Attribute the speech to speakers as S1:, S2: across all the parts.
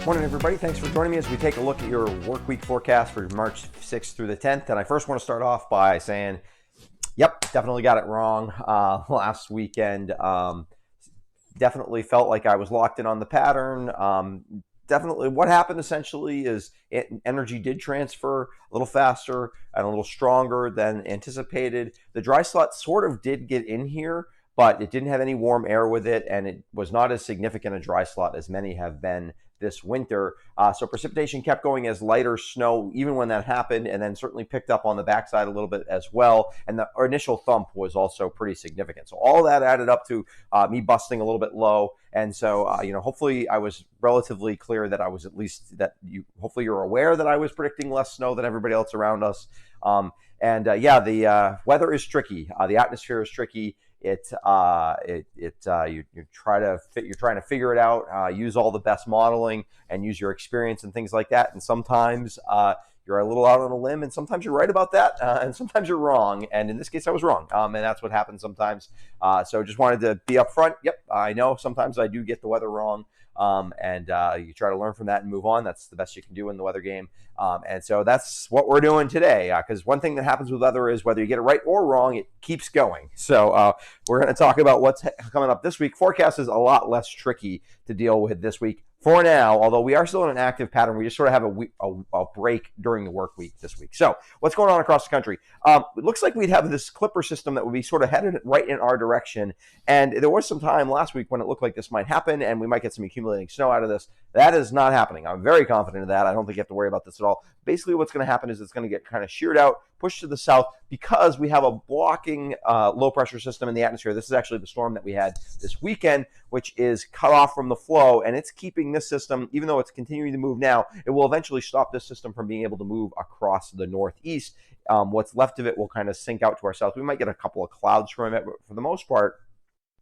S1: Morning, everybody. Thanks for joining me as we take a look at your work week forecast for March 6th through the 10th. And I first want to start off by saying, yep, definitely got it wrong last weekend. Definitely felt like I was locked in on the pattern. Definitely what happened essentially is energy did transfer a little faster and a little stronger than anticipated. The dry slot sort of did get in here, but it didn't have any warm air with it, and it was not as significant a dry slot as many have been this winter. So precipitation kept going as lighter snow even when that happened, and then certainly picked up on the backside a little bit as well. And the initial thump was also pretty significant. So all that added up to me busting a little bit low. And so, hopefully I was relatively clear that I was at least hopefully you're aware that I was predicting less snow than everybody else around us. The weather is tricky. The atmosphere is tricky. You're trying to figure it out, use all the best modeling and use your experience and things like that. And sometimes you're a little out on a limb, and sometimes you're right about that, and sometimes you're wrong. And in this case, I was wrong, and that's what happens sometimes. So just wanted to be upfront. Yep, I know sometimes I do get the weather wrong. You try to learn from that and move on. That's the best you can do in the weather game. And so that's what we're doing today, because one thing that happens with weather is whether you get it right or wrong, it keeps going. So we're going to talk about what's coming up this week. Forecast is a lot less tricky to deal with this week for now, although we are still in an active pattern. We just sort of have a break during the work week this week. So what's going on across the country? It looks like we'd have this clipper system that would be sort of headed right in our direction. And there was some time last week when it looked like this might happen and we might get some accumulating snow out of this. That is not happening. I'm very confident of that. I don't think you have to worry about this at all. Basically, what's going to happen is it's going to get kind of sheared out, pushed to the south, because we have a blocking low pressure system in the atmosphere. This is actually the storm that we had this weekend, which is cut off from the flow, and it's keeping this system, even though it's continuing to move now, it will eventually stop this system from being able to move across the northeast. What's left of it will kind of sink out to our south. We might get a couple of clouds from it, but for the most part,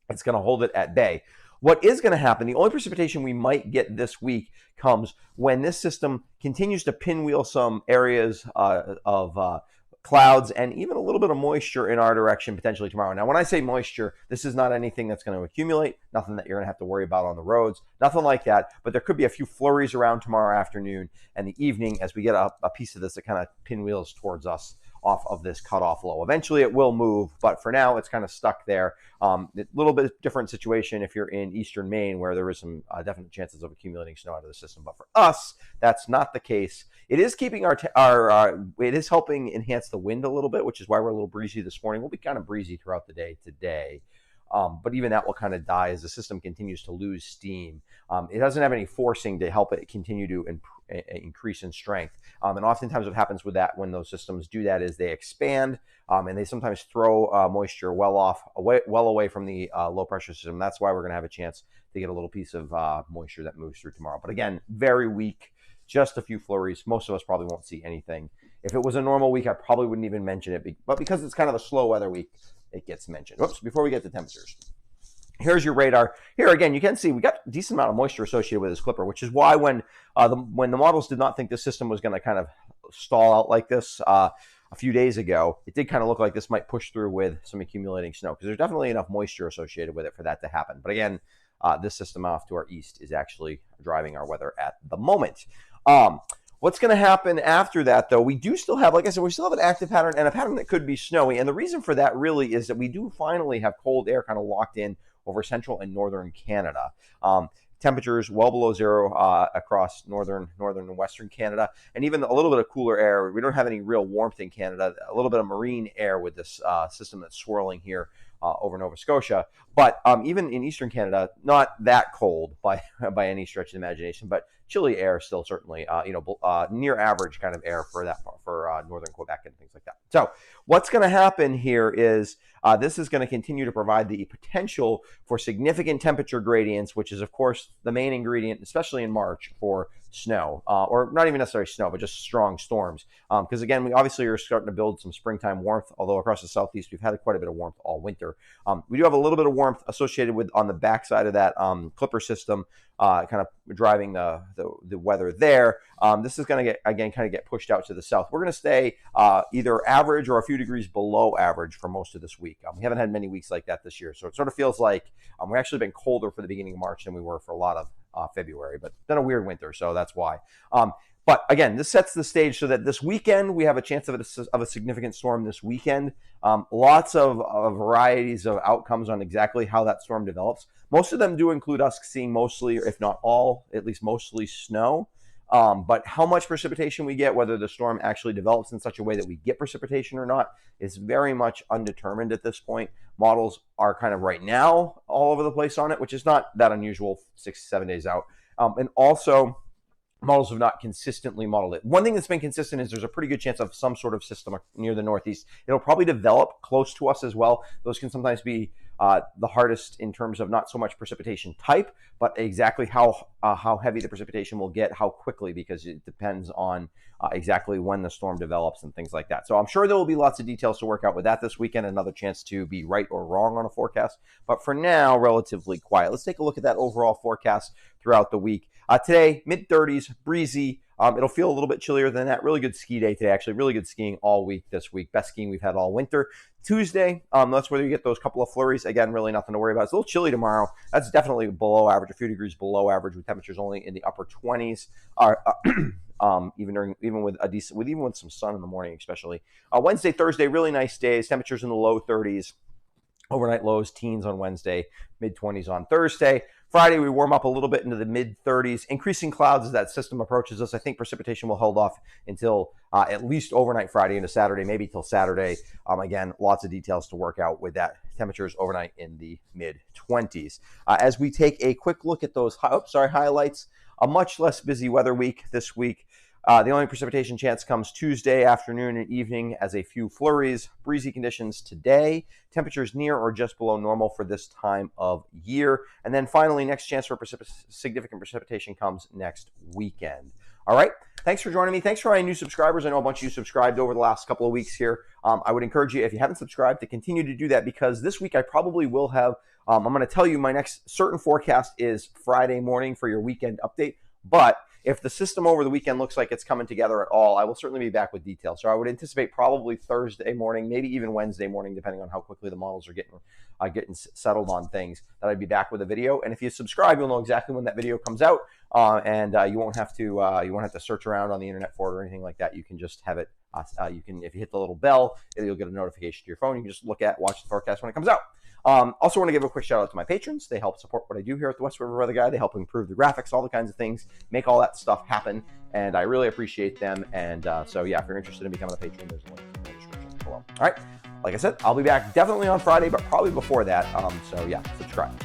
S1: it's going to hold it at bay. What is going to happen, the only precipitation we might get this week comes when this system continues to pinwheel some areas of clouds and even a little bit of moisture in our direction potentially tomorrow. Now, when I say moisture, this is not anything that's going to accumulate, nothing that you're going to have to worry about on the roads, nothing like that. But there could be a few flurries around tomorrow afternoon and the evening as we get a piece of this that kind of pinwheels towards us off of this cutoff low. Eventually it will move, but for now it's kind of stuck there. A little bit different situation if you're in eastern Maine, where there is some definite chances of accumulating snow out of the system. But for us, that's not the case. It is keeping it is helping enhance the wind a little bit, which is why we're a little breezy this morning. We'll be kind of breezy throughout the day today. But even that will kind of die as the system continues to lose steam. It doesn't have any forcing to help it continue to increase in strength. And oftentimes what happens with that when those systems do that is they expand and they sometimes throw moisture well away from the low pressure system. That's why we're going to have a chance to get a little piece of moisture that moves through tomorrow. But again, very weak, just a few flurries. Most of us probably won't see anything. If it was a normal week, I probably wouldn't even mention it. But because it's kind of a slow weather week, it gets mentioned. Whoops, before we get to temperatures. Here's your radar. Here again, you can see we got a decent amount of moisture associated with this clipper, which is why when the models did not think the system was going to kind of stall out like this a few days ago, it did kind of look like this might push through with some accumulating snow, because there's definitely enough moisture associated with it for that to happen. But again, this system off to our east is actually driving our weather at the moment. What's going to happen after that, though? We do still have, like I said, we still have an active pattern and a pattern that could be snowy. And the reason for that really is that we do finally have cold air kind of locked in over central and northern Canada. Temperatures well below zero across northern and western Canada, and even a little bit of cooler air. We don't have any real warmth in Canada, a little bit of marine air with this system that's swirling here over Nova Scotia. But even in eastern Canada, not that cold by any stretch of the imagination, but chilly air still, certainly near average kind of air for northern Quebec and things like that. So what's going to happen here is this is going to continue to provide the potential for significant temperature gradients, which is of course the main ingredient, especially in March, for snow, or not even necessarily snow, but just strong storms. Because again, we obviously are starting to build some springtime warmth, although across the southeast we've had quite a bit of warmth all winter. We do have a little bit of warmth associated with on the backside of that clipper system, kind of driving the weather there. This is going to get pushed out to the south. We're going to stay either average or a few degrees below average for most of this week. We haven't had many weeks like that this year, so it sort of feels like we've actually been colder for the beginning of March than we were for a lot of February, but it's been a weird winter, so that's why. But again, this sets the stage so that this weekend we have a chance of a significant storm this weekend. Lots of varieties of outcomes on exactly how that storm develops. Most of them do include us seeing mostly, if not all, at least mostly snow. But how much precipitation we get, whether the storm actually develops in such a way that we get precipitation or not, is very much undetermined at this point. Models are kind of right now all over the place on it, which is not that unusual 6 to 7 days out. And also, models have not consistently modeled it. One thing that's been consistent is there's a pretty good chance of some sort of system near the Northeast. It'll probably develop close to us as well. Those can sometimes be the hardest in terms of not so much precipitation type, but exactly how heavy the precipitation will get, how quickly, because it depends on exactly when the storm develops and things like that. So I'm sure there will be lots of details to work out with that this weekend, another chance to be right or wrong on a forecast. But for now, relatively quiet. Let's take a look at that overall forecast throughout the week. Today, mid-30s, breezy. It'll feel a little bit chillier than that. Really good ski day today, actually. Really good skiing all week this week. Best skiing we've had all winter. Tuesday, that's where you get those couple of flurries. Again, really nothing to worry about. It's a little chilly tomorrow. That's definitely below average, a few degrees below average, with temperatures only in the upper 20s. Even with some sun in the morning, especially. Wednesday, Thursday, really nice days. Temperatures in the low 30s. Overnight lows, teens on Wednesday, mid-20s on Thursday. Friday, we warm up a little bit into the mid-30s. Increasing clouds as that system approaches us. I think precipitation will hold off until at least overnight Friday into Saturday, maybe till Saturday. Again, lots of details to work out with that. Temperatures overnight in the mid-20s. As we take a quick look at those highlights, a much less busy weather week this week. The only precipitation chance comes Tuesday afternoon and evening as a few flurries. Breezy conditions today. Temperatures near or just below normal for this time of year. And then finally, next chance for significant precipitation comes next weekend. All right. Thanks for joining me. Thanks for my new subscribers. I know a bunch of you subscribed over the last couple of weeks here. I would encourage you, if you haven't subscribed, to continue to do that, because this week I probably will have, I'm going to tell you my next certain forecast is Friday morning for your weekend update. But if the system over the weekend looks like it's coming together at all, I will certainly be back with details. So I would anticipate probably Thursday morning, maybe even Wednesday morning, depending on how quickly the models are getting settled on things, that I'd be back with a video. And if you subscribe, you'll know exactly when that video comes out, and you won't have to search around on the internet for it or anything like that. You can just have it. If you hit the little bell, you'll get a notification to your phone. You can just watch the forecast when it comes out. Also want to give a quick shout out to my patrons. They help support what I do here at the West River Weather Guy. They help improve the graphics, all the kinds of things, make all that stuff happen, and I really appreciate them. And so yeah, if you're interested in becoming a patron, there's a link in the description below. All right, like I said, I'll be back definitely on Friday, but probably before that. So yeah, subscribe.